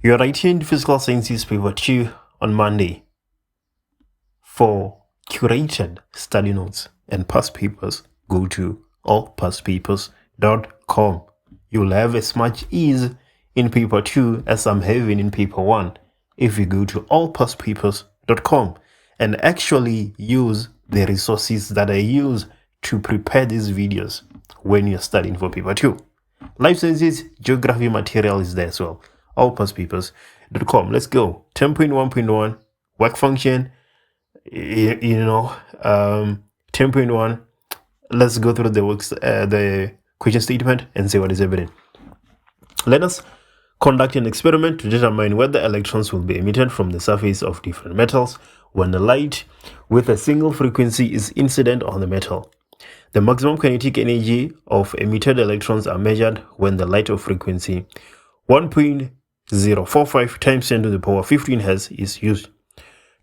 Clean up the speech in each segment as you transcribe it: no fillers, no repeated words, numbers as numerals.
You're writing Physical Sciences Paper 2 on Monday. For curated study notes and past papers, go to allpastpapers.com. You'll have as much ease in paper 2 as I'm having in paper 1 if you go to allpastpapers.com and actually use the resources that I use to prepare these videos when you're studying for paper 2. Life sciences, geography material is there as well. Allpastpapers.com. Let's go. 10.1.1 work function. 10.1. Let's go through the question statement and see what is evident. Let us conduct an experiment to determine whether electrons will be emitted from the surface of different metals when the light with a single frequency is incident on the metal. The maximum kinetic energy of emitted electrons are measured when the light of frequency 1.045 times 10 to the power 15 Hz is used.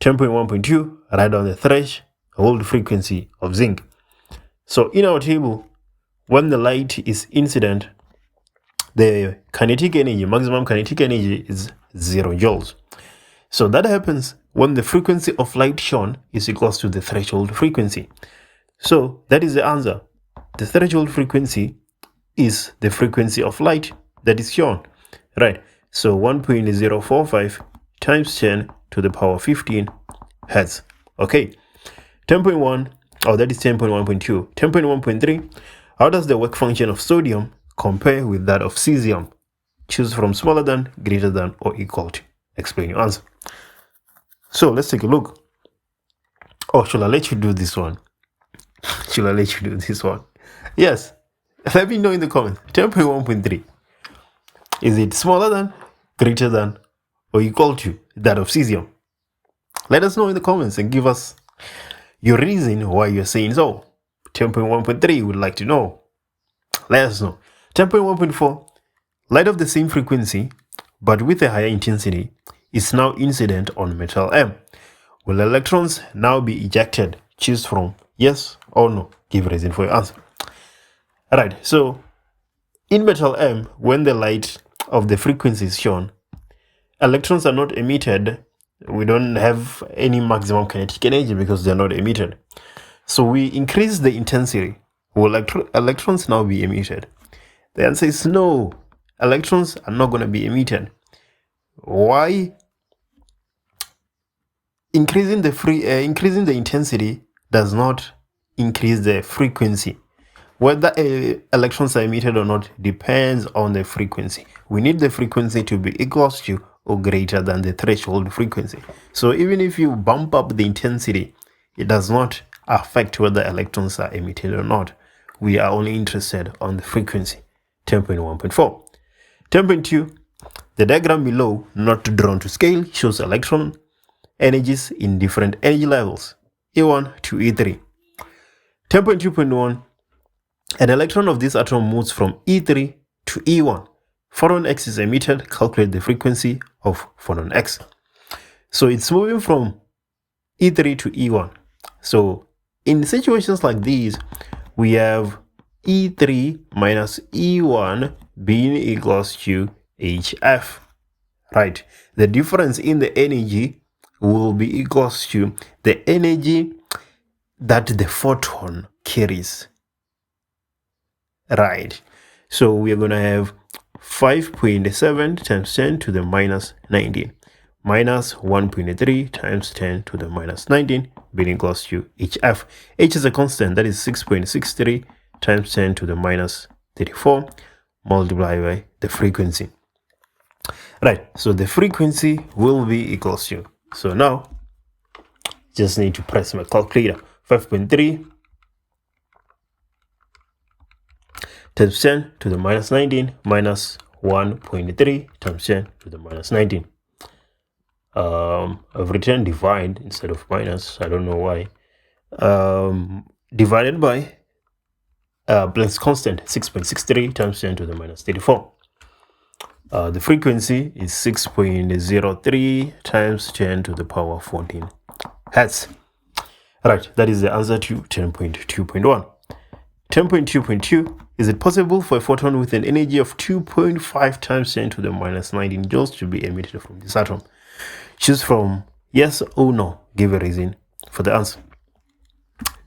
10.1.2, write down the threshold frequency of zinc. So in our table, when the light is incident, the kinetic energy, maximum kinetic energy is 0 joules. So that happens when the frequency of light shown is equals to the threshold frequency. So that is the answer. The threshold frequency is the frequency of light that is shown, right? So 1.045 times 10 to the power 15 Hertz. Okay. 10.1, that is 10.1.2. 10.1.3, how does the work function of sodium compare with that of cesium? Choose from smaller than, greater than, or equal to. Explain your answer. So let's take a look. Oh, should I let you do this one? Yes. Let me know in the comments. 10.1.3. Is it smaller than, greater than, or equal to that of cesium? Let us know in the comments and give us your reason why you're saying so. 10.1.3 would like to know. Let us know. 10.1.4. Light of the same frequency but with a higher intensity is now incident on metal M. Will electrons now be ejected? Choose from yes or no. Give a reason for your answer. Alright, so in metal M, when the light of the frequency is shown, electrons are not emitted. We don't have any maximum kinetic energy because they're not emitted. So we increase the intensity. Will electrons now be emitted? The answer is no. Electrons are not going to be emitted. Why? Increasing the intensity does not increase the frequency. Whether electrons are emitted or not depends on the frequency. We need the frequency to be equal to or greater than the threshold frequency. So even if you bump up the intensity, it does not affect whether electrons are emitted or not. We are only interested on the frequency. 10.1.4. 10.2. The diagram below, not drawn to scale, shows electron energies in different energy levels, E1 to E3. 10.2.1. An electron of this atom moves from E3 to E1. Photon X is emitted. Calculate the frequency of photon X. So it's moving from E3 to E1. So in situations like these, we have E3 minus E1 being equals to HF. Right. The difference in the energy will be equals to the energy that the photon carries. Right. So we are going to have 5.7 times 10 to the minus 19 minus 1.3 times 10 to the minus 19 being equals to HF. H is a constant, that is 6.63 times 10 to the minus 34 multiplied by the frequency. Right, so the frequency will be equals to, so now just need to press my calculator. 5.3 times 10 to the minus 19 minus 1.3 times 10 to the minus 19. I've written divide instead of minus. I don't know why. Divided by Planck's constant, 6.63 times 10 to the minus 34. The frequency is 6.03 times 10 to the power 14 Hertz. Right, that is the answer to 10.2.1. 10.2.2, Is it possible for a photon with an energy of 2.5 times 10 to the minus 19 joules to be emitted from this atom? Choose from yes or no. Give a reason for the answer.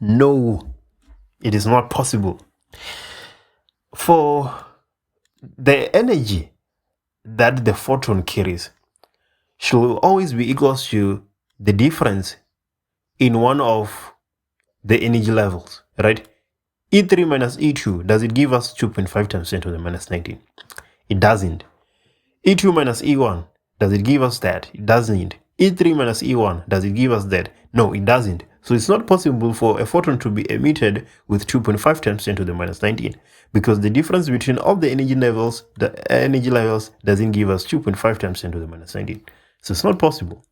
No, it is not possible. For the energy that the photon carries should always be equal to the difference in one of the energy levels, right? E3 minus E2, does it give us 2.5 times 10 to the minus 19? It doesn't. E2 minus E1, does it give us that? It doesn't. E3 minus E1, does it give us that? No, it doesn't. So it's not possible for a photon to be emitted with 2.5 times 10 to the minus 19 because the difference between all the energy levels doesn't give us 2.5 times 10 to the minus 19. So it's not possible.